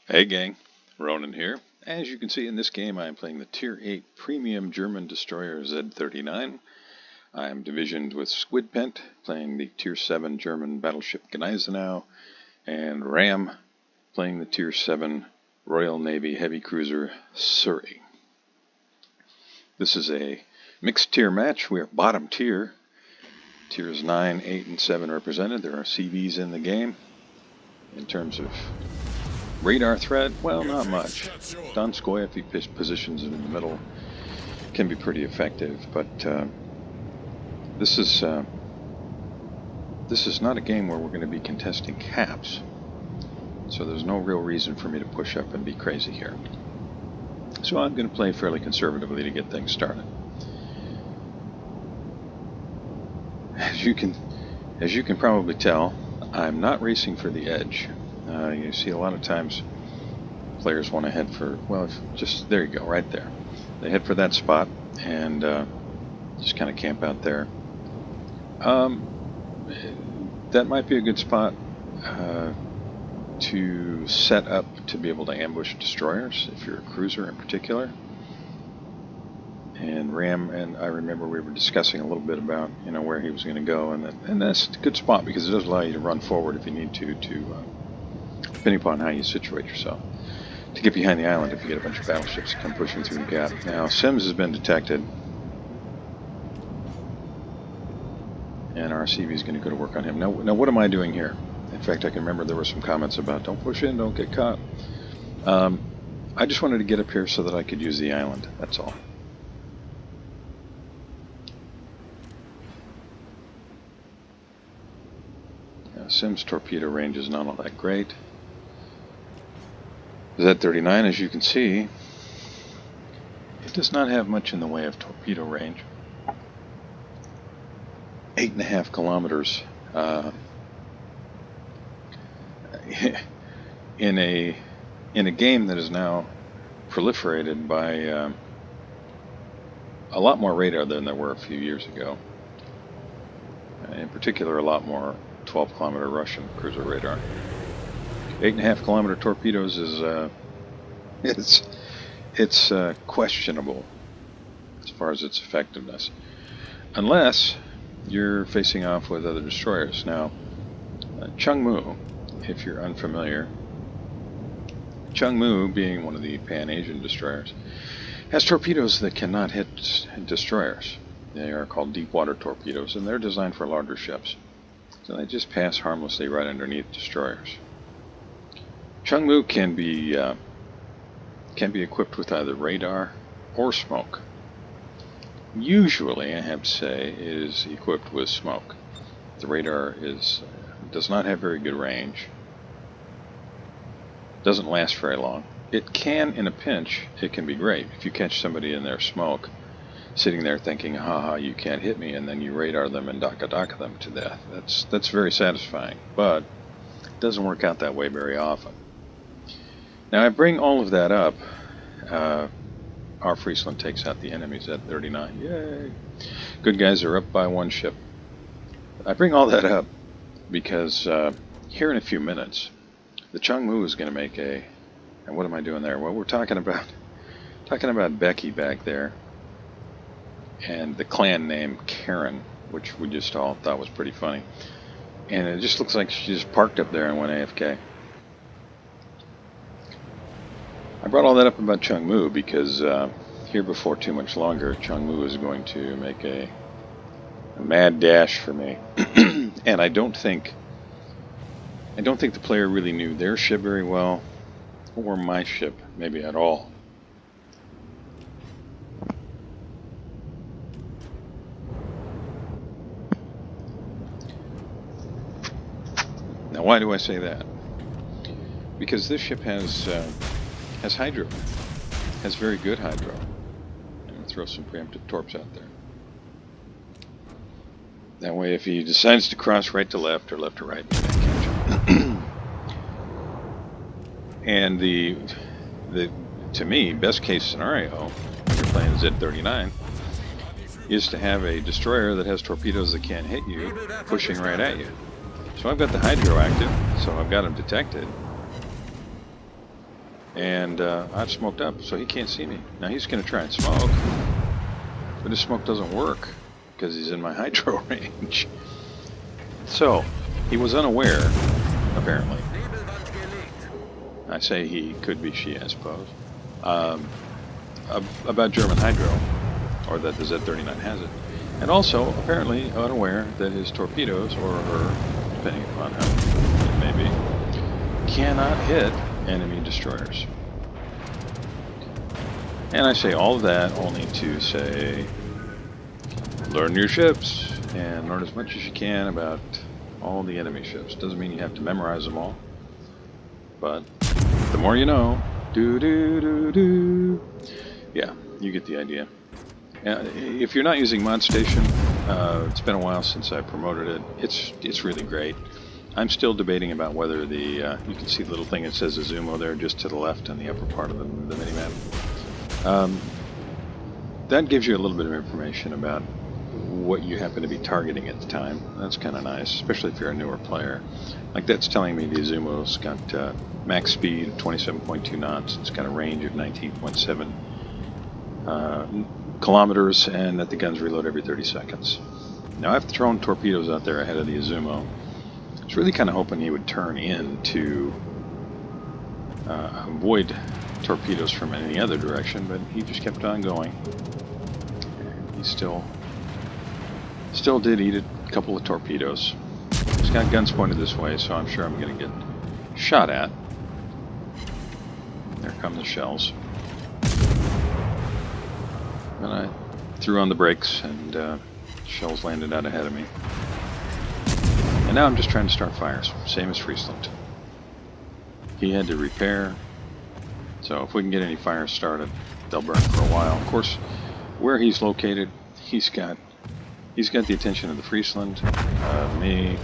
Hey gang, Ronan here. As you can see in this game, I am playing the Tier 8 Premium German Destroyer Z-39. I am divisioned with Squidpent, playing the Tier 7 German battleship Gneisenau, and Ram, playing the Tier 7 Royal Navy heavy cruiser Surrey. This is a mixed tier match. We are bottom tier. Tiers 9, 8, and 7 represented. There are CVs in the game. In terms of radar threat, well, not much. Donskoy, if he positions it in the middle, can be pretty effective, but this is not a game where we're going to be contesting caps, so there's no real reason for me to push up and be crazy here. So I'm going to play fairly conservatively to get things started. As you can probably tell, I'm not racing for the edge. You see a lot of times players want to head for, well, just there you go, right there. They head for that spot and just kind of camp out there. That might be a good spot to set up to be able to ambush destroyers, if you're a cruiser in particular. And Ram and I remember we were discussing a little bit about where he was going to go, and that's a good spot because it does allow you to run forward if you need to depending upon how you situate yourself, to get behind the island if you get a bunch of battleships that come pushing through the gap. Now Sims has been detected, and our CV is going to go to work on him. Now what am I doing here? In fact, I can remember there were some comments about don't push in, don't get caught. I just wanted to get up here so that I could use the island, that's all. Sim's torpedo range is not all that great. Z-39, as you can see, it does not have much in the way of torpedo range. 8.5 kilometers. In a game that is now proliferated by a lot more radar than there were a few years ago. In particular, a lot more 12-kilometer Russian cruiser radar. 8.5 kilometer torpedoes is it's questionable as far as its effectiveness, unless you're facing off with other destroyers. Now, Chungmu, if you're unfamiliar, Chungmu, being one of the Pan-Asian destroyers, has torpedoes that cannot hit destroyers. They are called deep water torpedoes, and they're designed for larger ships. So they just pass harmlessly right underneath destroyers. Chungmu can be equipped with either radar or smoke. Usually, I have to say, it is equipped with smoke. The radar does not have very good range. Doesn't last very long. It can, in a pinch, it can be great. If you catch somebody in their smoke, sitting there thinking, haha, you can't hit me, and then you radar them and daka them to death. That's very satisfying, but it doesn't work out that way very often. Now I bring all of that up. Our Friesland takes out the enemies at Z-39. Yay! Good guys are up by one ship. I bring all that up because here in a few minutes, the Chungmu is going to make a... And what am I doing there? Well, we're talking about Becky back there, and the clan name Karen, which we just all thought was pretty funny. And it just looks like she just parked up there and went AFK. I brought all that up about Chungmu because here before too much longer, Chungmu is going to make a mad dash for me. And I don't think the player really knew their ship very well, or my ship maybe at all. Now, why do I say that? Because this ship has hydro, has very good hydro. I'm going to throw some preemptive torps out there. That way, if he decides to cross right to left or left to right, we can't catch him. And to me, best case scenario, if you're playing Z-39, is to have a destroyer that has torpedoes that can't hit you, pushing right at you. So I've got the hydro active, so I've got them detected. And I've smoked up, so he can't see me. Now he's going to try and smoke, but his smoke doesn't work because he's in my hydro range. So he was unaware, apparently. I say he, could be she, I suppose, about German hydro, or that the Z-39 has it. And also, apparently, unaware that his torpedoes, or her, depending upon how it may be, cannot hit enemy destroyers. And I say all of that only to say, learn your ships, and learn as much as you can about all the enemy ships. Doesn't mean you have to memorize them all, but the more you know, yeah, you get the idea. If you're not using Mod Station, it's been a while since I promoted it. It's really great. I'm still debating about whether the you can see the little thing that says Azumo there just to the left on the upper part of the minimap. That gives you a little bit of information about what you happen to be targeting at the time. That's kind of nice, especially if you're a newer player. Like that's telling me the Azumo's got max speed of 27.2 knots. It's got a range of 19.7 kilometers, and that the guns reload every 30 seconds. Now I've thrown torpedoes out there ahead of the Azumo. I was really kind of hoping he would turn in to avoid torpedoes from any other direction, but he just kept on going. And he still did eat a couple of torpedoes. He's got guns pointed this way, so I'm sure I'm going to get shot at. There come the shells. And I threw on the brakes, and shells landed out ahead of me. And now I'm just trying to start fires, same as Friesland. He had to repair, so if we can get any fires started, they'll burn for a while. Of course, where he's located, he's got the attention of the Friesland, me,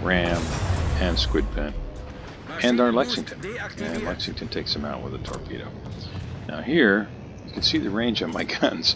Ram, and Squidpin, and our Lexington. And Lexington takes him out with a torpedo. Now here, you can see the range of my guns,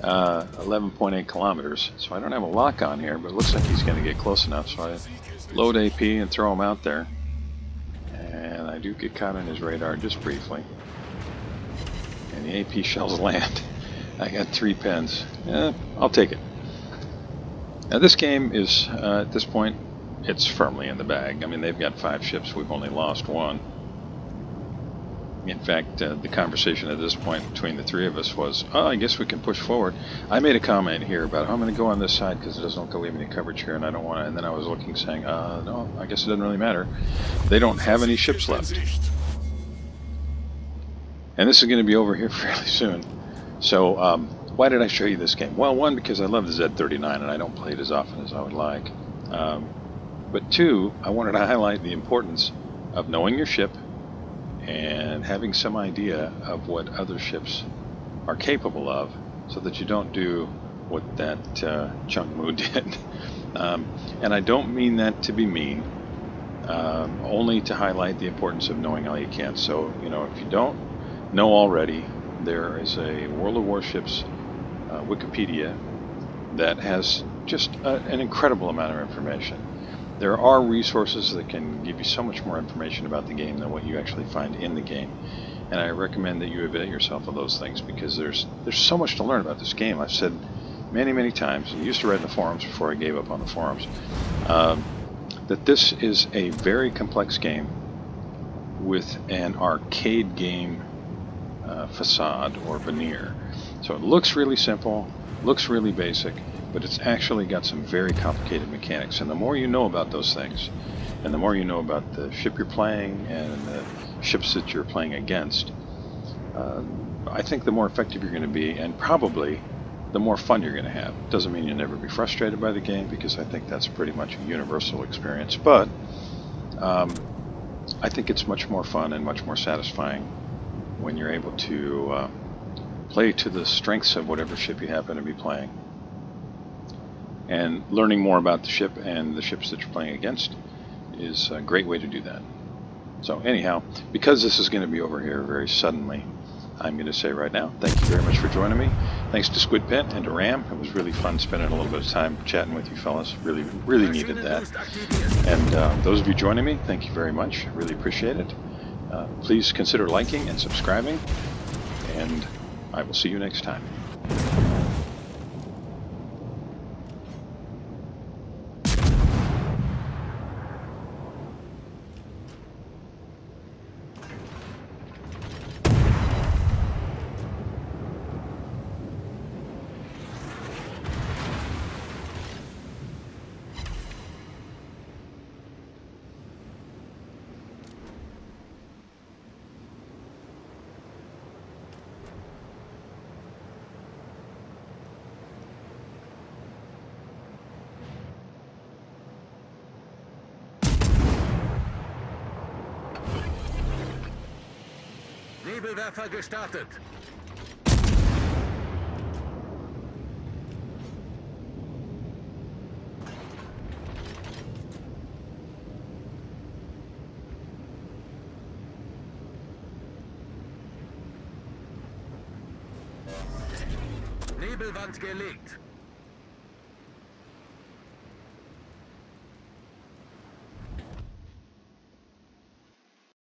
11.8 kilometers. So I don't have a lock on here, but it looks like he's going to get close enough. So I load AP and throw him out there. And I do get caught on his radar just briefly. And the AP shells land. I got 3 pins. I'll take it. Now this game is, at this point, it's firmly in the bag. I mean, they've got 5 ships. We've only lost 1. In fact, the conversation at this point between the 3 of us was, oh, I guess we can push forward. I made a comment here about, I'm going to go on this side because it doesn't look like we have any coverage here, and I don't want to. And then I was looking, saying, no, I guess it doesn't really matter. They don't have any ships left. And this is going to be over here fairly soon. So, why did I show you this game? Well, 1, because I love the Z-39, and I don't play it as often as I would like. But 2, I wanted to highlight the importance of knowing your ship and having some idea of what other ships are capable of, so that you don't do what that Chung Mu did. And I don't mean that to be mean, only to highlight the importance of knowing all you can. So, if you don't know already, there is a World of Warships Wikipedia that has just an incredible amount of information. There are resources that can give you so much more information about the game than what you actually find in the game. And I recommend that you avail yourself of those things, because there's so much to learn about this game. I've said many, many times, and I used to write in the forums before I gave up on the forums, that this is a very complex game with an arcade game facade or veneer. So it looks really simple, looks really basic, but it's actually got some very complicated mechanics. And the more you know about those things, and the more you know about the ship you're playing and the ships that you're playing against, I think the more effective you're going to be, and probably the more fun you're going to have. Doesn't mean you'll never be frustrated by the game, because I think that's pretty much a universal experience, but I think it's much more fun and much more satisfying when you're able to play to the strengths of whatever ship you happen to be playing. And learning more about the ship and the ships that you're playing against is a great way to do that. So anyhow, because this is going to be over here very suddenly, I'm going to say right now, thank you very much for joining me. Thanks to Squidpin and to Ram. It was really fun spending a little bit of time chatting with you fellas. Really, really needed that. And those of you joining me, thank you very much. Really appreciate it. Please consider liking and subscribing, and I will see you next time. Nebelwerfer gestartet. Nebelwand gelegt.